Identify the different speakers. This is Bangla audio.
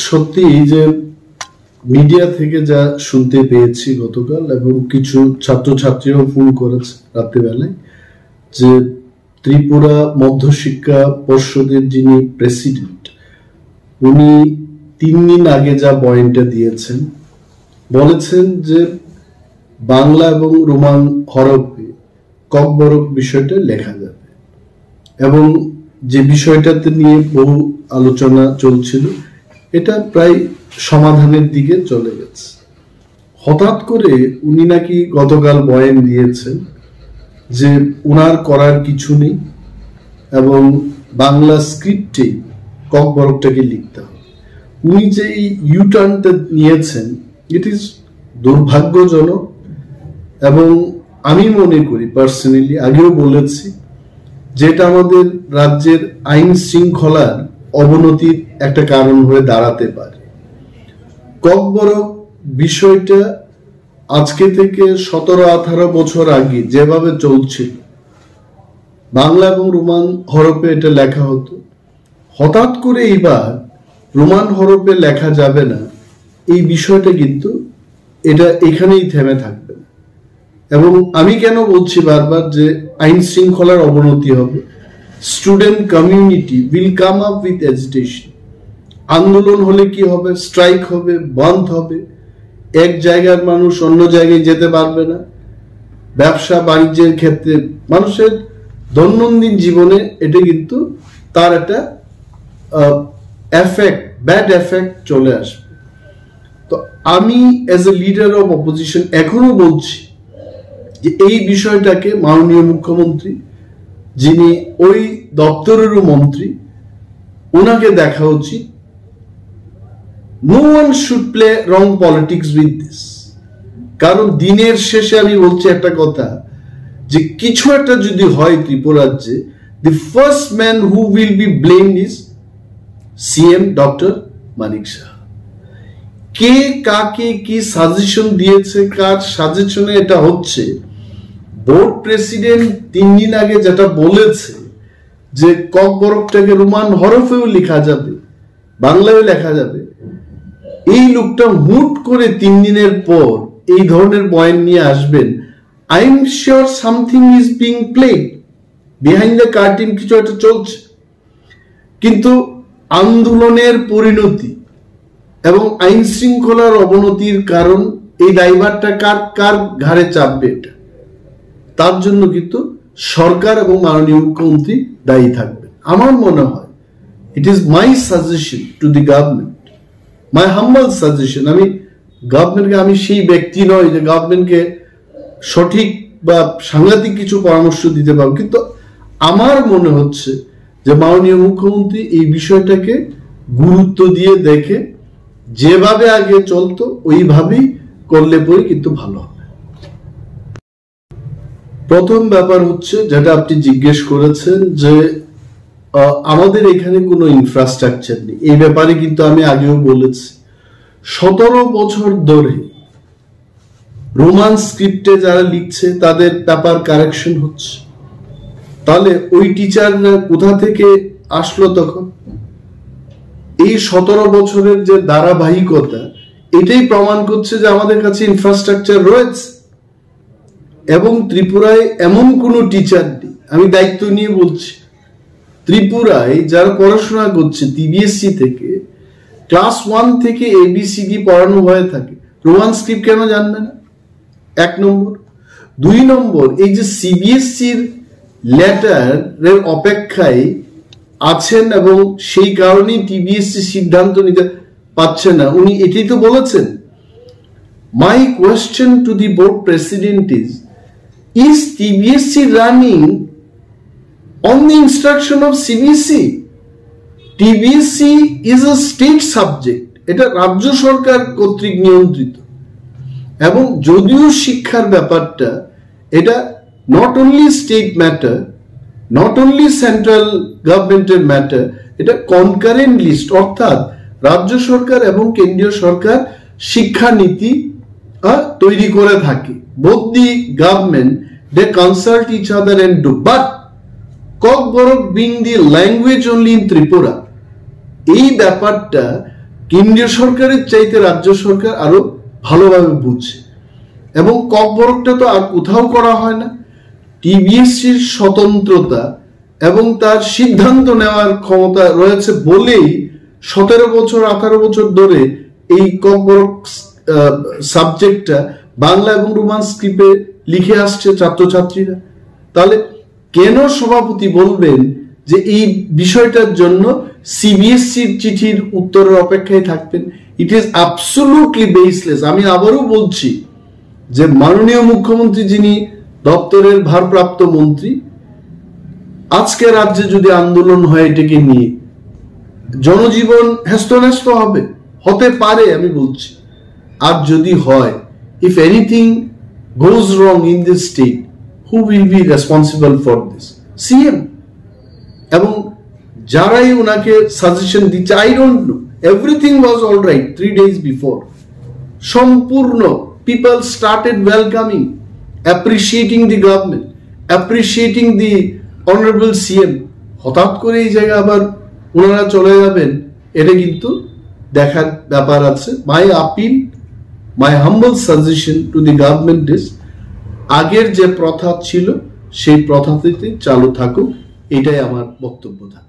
Speaker 1: সত্যি যে মিডিয়া থেকে যা শুনতে পেয়েছি গতকাল, এবং কিছু ছাত্রছাত্রীরাও ফোন করেছে রাত্রিবেলায়, যে ত্রিপুরা মধ্যশিক্ষা পর্ষদের যিনি প্রেসিডেন্ট, উনি 3 দিন আগে যা বয়ানটা দিয়েছেন, বলেছেন যে বাংলা এবং রোমান হরফে ককবরক বিষয়টা লেখা যাবে, এবং যে বিষয়টাতে নিয়ে বহু আলোচনা চলছিল এটা প্রায় সমাধানের দিকে চলে গেছে। হঠাৎ করে উনি নাকি গতকাল বয়ান দিয়েছেন যে উনার করার কিছু নেই এবং বাংলা স্ক্রিপ্টে ককবরকটাকে লিখতে হবে। উনি যে এই ইউটার্নটা নিয়েছেন, ইট ইজ দুর্ভাগ্যজনক, এবং আমি মনে করি পার্সোনালি, আগেও বলেছি, যেটা আমাদের রাজ্যের আইন শৃঙ্খলার অবনতির একটা কারণ হয়ে দাঁড়াতে পারে। ককবরক বিষয়টা আজকে থেকে 17-18 বছর আগে যেভাবে চলছিল, বাংলা এবং রোমান হরফে এটা লেখা হতো, হঠাৎ করে এবার রোমান হরফে লেখা যাবে না, এই বিষয়টা কিন্তু এটা এখানেই থেমে থাকবে না। এবং আমি কেন বলছি বারবার যে আইন শৃঙ্খলার অবনতি হবে, student community will come up with agitation. আন্দোলন হলে কি হবে? স্ট্রাইক হবে, বন্ধ হবে, এক জায়গার মানুষ অন্য জায়গায় যেতে পারবে না, ব্যবসা বাণিজ্যের ক্ষেত্রে মানুষের দৈনন্দিন জীবনে এটা কিন্তু তার একটা এফেক্ট, ব্যাড এফেক্ট চলে আসবে। তো আমি as a leader of opposition এখনো বলছি যে এই বিষয়টাকে মাননীয় মুখ্যমন্ত্রী, যিনি ওই দপ্তরেরও মন্ত্রী, ওনাকে দেখা উচিত। No one should play wrong politics with this. কারণ দিনের শেষে আমি বলছি একটা কথা, যে কিছু একটা যদি হয় ত্রিপুরাজ্যে, the first man who will be blamed is CM doctor Manik Saha. কে কাকে কি সাজেশন দিয়েছে, কার সাজেশনে এটা হচ্ছে, বোর্ড প্রেসিডেন্ট 3 দিন আগে যেটা বলেছে যে ককবরকটাকে রোমান হরফেও লেখা যাবে, বাংলায় লেখা যাবে, এই লোকটা হুট করে 3 দিনের পর এই ধরনের বয়ান নিয়ে আসবেন। I am sure something is being played behind the curtain, কিছু একটা চলছে। কিন্তু আন্দোলনের পরিণতি এবং আইন শৃঙ্খলার অবনতির কারণ, এই দায়ভারটা কার কার ঘাড়ে চাপবে, এটা তার জন্য কিন্তু সরকার এবং মাননীয় মুখ্যমন্ত্রী দায়ী থাকবেন। আমার মনে হয় it is my suggestion to the government, my humble suggestion. আমি গভর্নমেন্টকে, আমি সেই ব্যক্তি নয় যে গভর্নমেন্টকে সঠিক বা সাংঘাতিক কিছু পরামর্শ দিতে পারবো, কিন্তু আমার মনে হচ্ছে যে মাননীয় মুখ্যমন্ত্রী এই বিষয়টাকে গুরুত্ব দিয়ে দেখে যেভাবে আগে চলতো ওইভাবেই করলে পরে কিন্তু ভালো হবে। প্রথম ব্যাপার হচ্ছে যেটা আপনি জিজ্ঞেস করেছেন, যে আমাদের এখানে কোনো ইনফ্রাস্ট্রাকচার নেই। এই ব্যাপারে কিন্তু আমি আগেও বলেছি, 17 বছর ধরে রোমান স্ক্রিপ্টে যারা লিখছে তাদের পেপার কারেকশন হচ্ছে। তাহলে ওই টিচাররা কোথা থেকে আসলো তখন? এই 17 বছরের যে ধারাবাহিকতা, এটাই প্রমাণ করছে যে আমাদের কাছে ইনফ্রাস্ট্রাকচার রয়েছে। এবং ত্রিপুরায় এমন কোনো টিচার নেই, আমি দায়িত্ব নিয়ে বলছি, ত্রিপুরায় যারা পড়াশোনা করছে টিবিএসসি থেকে, ক্লাস 1 থেকে ABCD পড়ানো হয়ে থাকে, রোমান স্ক্রিপ্ট কেন জানবে না? 1 নম্বর। 2 নম্বর, এই যে CBSCর লেটারের অপেক্ষায় আছেন এবং সেই কারণেই TBSC সিদ্ধান্ত নিতে পারছে না, উনি এটাই তো বলেছেন। My question to the board president is TBSC running on the instruction of CBSC? TBSC is a state subject, এটা রাজ্য সরকার কর্তৃক নিয়ন্ত্রিত, এবং যদিও শিক্ষার ব্যাপারটা এটা not only state matter, not only central গভর্নমেন্টের ম্যাটার, এটা কনকারেন্ট লিস্ট, অর্থাৎ রাজ্য সরকার এবং কেন্দ্রীয় সরকার শিক্ষানীতি তৈরি করে থাকে। Both the government, they consult each other and do. But Kokborok being the language only in Tripura, এই ব্যাপারটা কেন্দ্রীয় সরকারের চাইতে রাজ্য সরকার আরো ভালোভাবে বুঝছে, এবং ককবরকটা তো আর কোথাও করা হয় না। টিবিএসসির স্বতন্ত্রতা এবং তার সিদ্ধান্ত নেওয়ার ক্ষমতা রয়েছে বলেই 17 বছর 18 বছর ধরে এই ককবরক সাবজেক্টটা বাংলা এবং রোমান স্ক্রিপ্টে লিখে আসছে ছাত্রছাত্রীরা। তাহলে কেন সভাপতি বলবেন যে এই বিষয়টার জন্য সিবিএসসির চিঠির উত্তরের অপেক্ষায় থাকবেন? It is absolutely baseless. আমি আবারও বলছি যে মাননীয় মুখ্যমন্ত্রী, যিনি দপ্তরের ভারপ্রাপ্ত মন্ত্রী, আজকে রাজ্যে যদি আন্দোলন হয় এটাকে নিয়ে, জনজীবন হেস্তনেস্ত হতে পারে আমি বলছি। আর যদি হয়, if anything goes wrong in this state, who will be responsible for this? CM এবং যারাই ওনাকে সাজেশন দিচ্ছে, I don't know, everything was all right 3 days before. সম্পূর্ণ people started welcoming, appreciating the government, appreciating the honorable CM. হঠাৎ করে এই জায়গায় আবার ওনারা চলে যাবেন, এটা কিন্তু দেখার ব্যাপার আছে। My appeal, my humble suggestion to the government is, আগের যে প্রথা ছিল সেই প্রথাতে চালু থাকুক, এটাই আমার বক্তব্য থাকে।